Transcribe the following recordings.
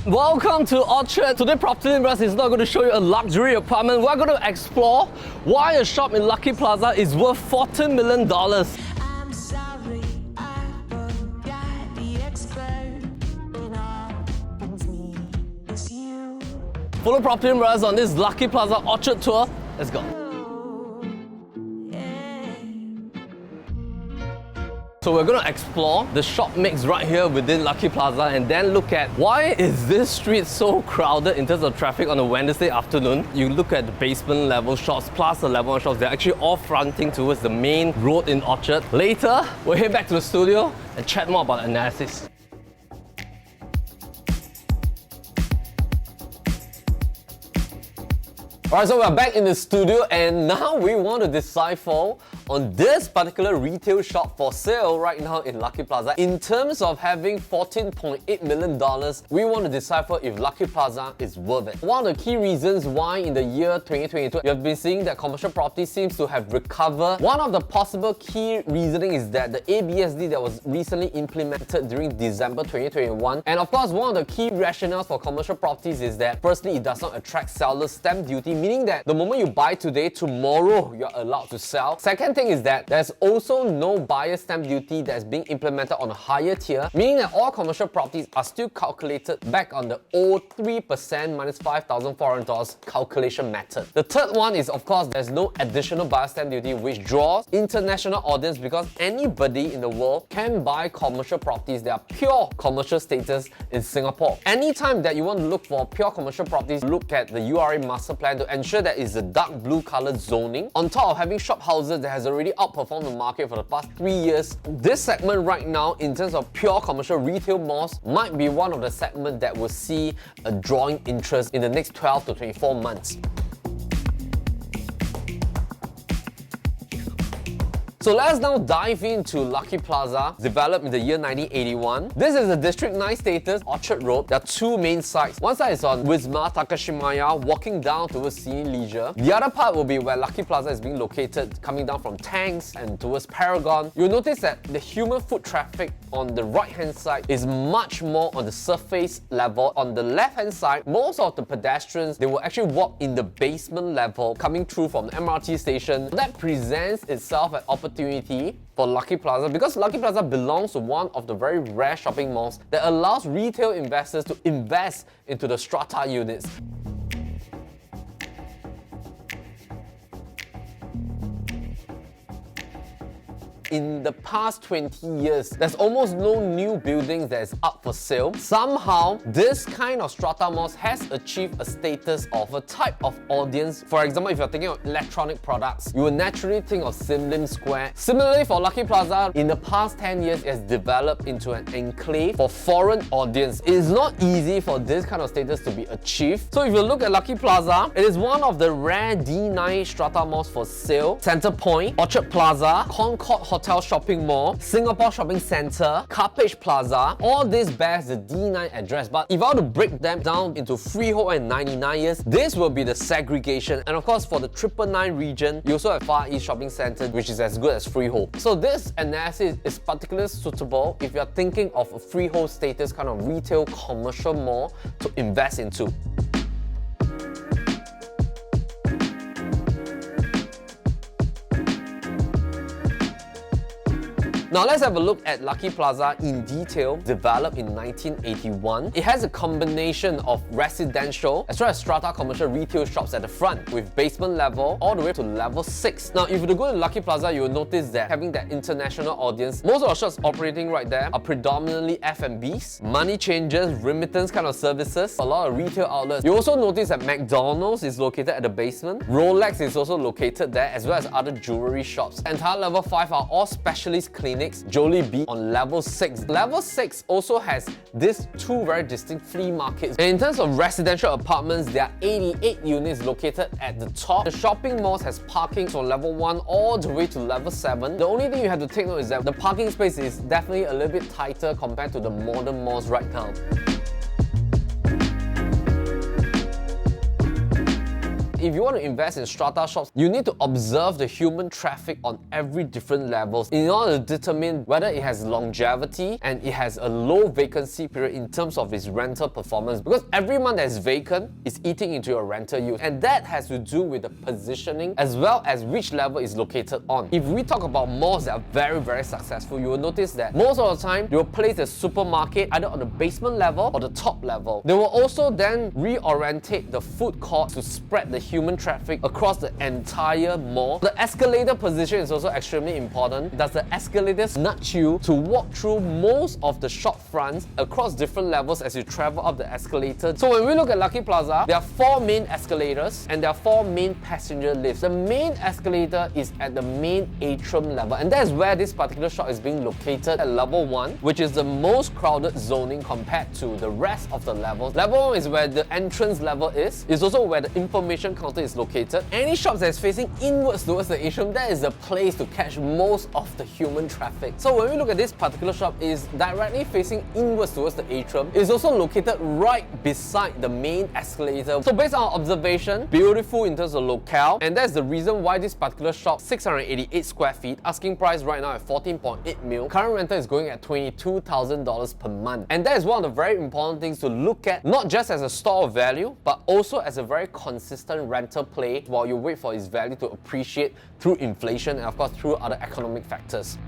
Welcome to Orchard. Today, PropertyLimBrothers is not going to show you a luxury apartment. We're going to explore why a shop in Lucky Plaza is worth $14 million. I'm sorry, I forgot the expert in all things me. It's you. Follow PropertyLimBrothers on this Lucky Plaza Orchard tour. Let's go. So we're going to explore the shop mix right here within Lucky Plaza and then look at why is this street so crowded in terms of traffic on a Wednesday afternoon. You look at the basement level shops plus the level 1 shops, they're actually all fronting towards the main road in Orchard. Later, we'll head back to the studio and chat more about the analysis. Alright, so we're back in the studio and now we want to decipher on this particular retail shop for sale right now in Lucky Plaza. In terms of having $14.8 million, we want to decipher if Lucky Plaza is worth it. One of the key reasons why in the year 2022, you have been seeing that commercial property seems to have recovered. One of the possible key reasoning is that the ABSD that was recently implemented during December 2021. And of course, one of the key rationales for commercial properties is that firstly, it does not attract seller's stamp duty, meaning that the moment you buy today, tomorrow you're allowed to sell. Second thing is that there's also no buyer stamp duty that's being implemented on a higher tier, meaning that all commercial properties are still calculated back on the old 3% minus $5,400 calculation method. The third one is, of course, there's no additional buyer stamp duty, which draws international audience because anybody in the world can buy commercial properties that are pure commercial status in Singapore. Anytime that you want to look for pure commercial properties, look at the Orchard Masterplan to ensure that it's a dark blue colored zoning. On top of having shop houses that has already outperformed the market for the past 3 years, this segment right now in terms of pure commercial retail malls might be one of the segments that will see a drawing interest in the next 12 to 24 months. So let's now dive into Lucky Plaza, developed in the year 1981. This is a District 9 status, Orchard Road. There are two main sites. One side is on Wisma Takashimaya, walking down towards Senior Leisure. The other part will be where Lucky Plaza is being located, coming down from Tanks and towards Paragon. You'll notice that the human foot traffic on the right-hand side is much more on the surface level. On the left-hand side, most of the pedestrians, they will actually walk in the basement level, coming through from the MRT station. That presents itself an opportunity for Lucky Plaza because Lucky Plaza belongs to one of the very rare shopping malls that allows retail investors to invest into the strata units. In the past 20 years, there's almost no new buildings that is up for sale. Somehow, this kind of strata malls has achieved a status of a type of audience. For example, if you're thinking of electronic products, you will naturally think of Sim Lim Square. Similarly, for Lucky Plaza, in the past 10 years, it has developed into an enclave for foreign audience. It is not easy for this kind of status to be achieved. So if you look at Lucky Plaza, it is one of the rare D9 strata malls for sale. Center Point, Orchard Plaza, Concord Hotel Shopping Mall, Singapore Shopping Centre, Carpage Plaza, all this bears the D9 address. But if I were to break them down into Freehold and 99 years, this will be the segregation. And of course, for the 999 region, you also have Far East Shopping Centre, which is as good as Freehold. So this analysis is particularly suitable if you're thinking of a Freehold status kind of retail commercial mall to invest into. Now let's have a look at Lucky Plaza in detail, developed in 1981. It has a combination of residential as well as strata commercial retail shops at the front with basement level all the way to level 6. Now if you go to Lucky Plaza, you will notice that having that international audience, most of the shops operating right there are predominantly F&Bs, money changers, remittance kind of services, a lot of retail outlets. You also notice that McDonald's is located at the basement, Rolex is also located there as well as other jewelry shops. Entire level 5 are all specialist clinics. Jollibee on level 6. Level 6 also has these two very distinct flea markets. And in terms of residential apartments, there are 88 units located at the top. The shopping malls has parking from level 1 all the way to level 7. The only thing you have to take note is that the parking space is definitely a little bit tighter compared to the modern malls right now. If you want to invest in strata shops, you need to observe the human traffic on every different levels in order to determine whether it has longevity and it has a low vacancy period in terms of its rental performance, because every month that's vacant is eating into your rental yield, and that has to do with the positioning as well as which level is located on. If we talk about malls that are very successful, you will notice that most of the time they will place a supermarket either on the basement level or the top level. They will also then reorientate the food court to spread the human traffic across the entire mall. The escalator position is also extremely important. Does the escalators nudge you to walk through most of the shop fronts across different levels as you travel up the escalator? So when we look at Lucky Plaza, there are 4 main escalators and there are 4 main passenger lifts. The main escalator is at the main atrium level, and that is where this particular shop is being located at level 1, which is the most crowded zoning compared to the rest of the levels. Level 1 is where the entrance level is. It's also where the information counter is located. Any shops that is facing inwards towards the atrium, that is the place to catch most of the human traffic. So when we look at this particular shop, it is directly facing inwards towards the atrium. It's also located right beside the main escalator. So based on our observation, beautiful in terms of locale, and that's the reason why this particular shop, 688 square feet, asking price right now at 14.8 mil. Current rental is going at $22,000 per month. And that is one of the very important things to look at, not just as a store of value, but also as a very consistent rental play while you wait for its value to appreciate through inflation and of course through other economic factors.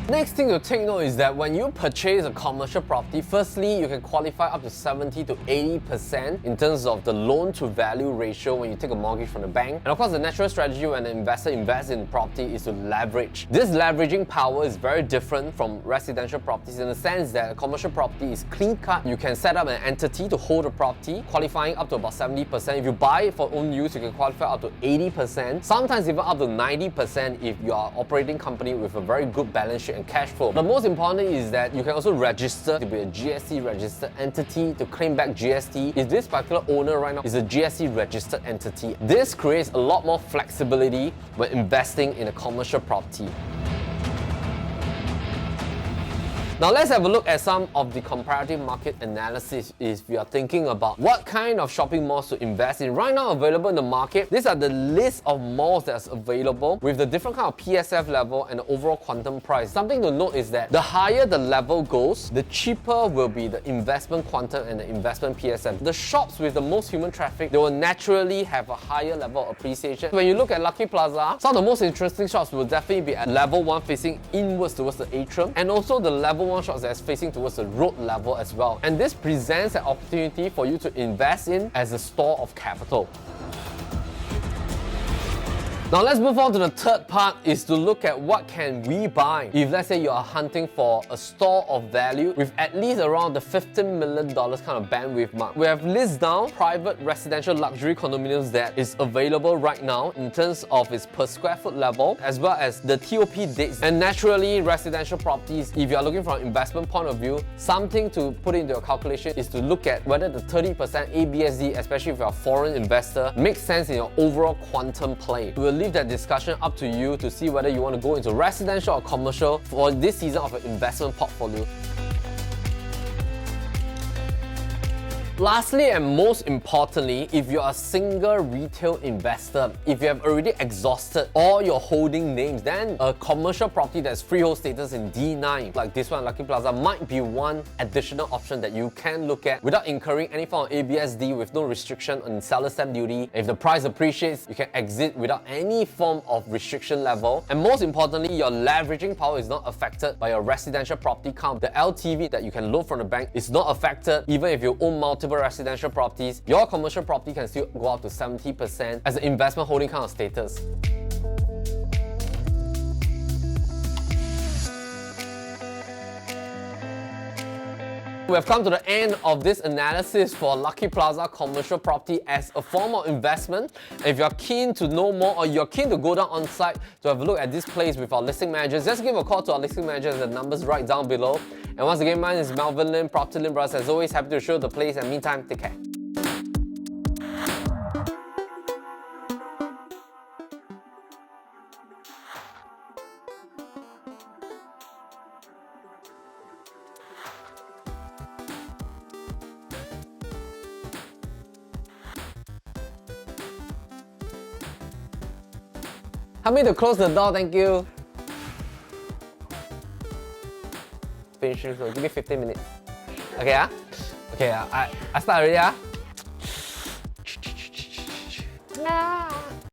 Next thing to take note is that when you purchase a commercial property, firstly, you can qualify up to 70 to 80% in terms of the loan to value ratio when you take a mortgage from the bank. And of course, the natural strategy when an investor invests in property is to leverage. This leveraging power is very different from residential properties in the sense that a commercial property is clean cut. You can set up an entity to hold a property, qualifying up to about 70%. If you buy it for own use, you can qualify up to 80%, sometimes even up to 90% if you are operating company with a very good balance sheet and cash flow. But most importantly is that you can also register to be a GST registered entity to claim back GST if this particular owner right now is a GST registered entity. This creates a lot more flexibility when investing in a commercial property. Now let's have a look at some of the comparative market analysis if you are thinking about what kind of shopping malls to invest in. Right now available in the market, these are the list of malls that's available with the different kind of PSF level and the overall quantum price. Something to note is that the higher the level goes, the cheaper will be the investment quantum and the investment PSF. The shops with the most human traffic, they will naturally have a higher level of appreciation. When you look at Lucky Plaza, some of the most interesting shops will definitely be at level 1 facing inwards towards the atrium, and also the level 1 shops that's facing towards the road level as well. And this presents an opportunity for you to invest in as a store of capital. Now let's move on to the third part, is to look at what can we buy if let's say you are hunting for a store of value with at least around the $15 million kind of bandwidth mark. We have listed down private residential luxury condominiums that is available right now in terms of its per square foot level as well as the TOP dates. And naturally, residential properties, if you are looking from an investment point of view, something to put into your calculation is to look at whether the 30% ABSD, especially if you're a foreign investor, makes sense in your overall quantum play. We'll leave that discussion up to you to see whether you want to go into residential or commercial for this season of your investment portfolio. Lastly and most importantly, if you're a single retail investor, if you have already exhausted all your holding names, then a commercial property that's freehold status in D9, like this one, Lucky Plaza, might be one additional option that you can look at without incurring any form of ABSD with no restriction on seller stamp duty. If the price appreciates, you can exit without any form of restriction level. And most importantly, your leveraging power is not affected by your residential property count. The LTV that you can loan from the bank is not affected even if you own multiple residential properties. Your commercial property can still go up to 70% as an investment holding kind of status. We have come to the end of this analysis for Lucky Plaza commercial property as a form of investment. If you're keen to know more or you're keen to go down on site to have a look at this place with our listing managers, just give a call to our listing managers. The numbers right down below. And once again, mine is Melvin Lim, PropertyLimBrothers. As always, happy to show the place, and meantime, take care. Help me to close the door, thank you. Finishing soon. Give me 15 minutes. Okay, Okay, I start already,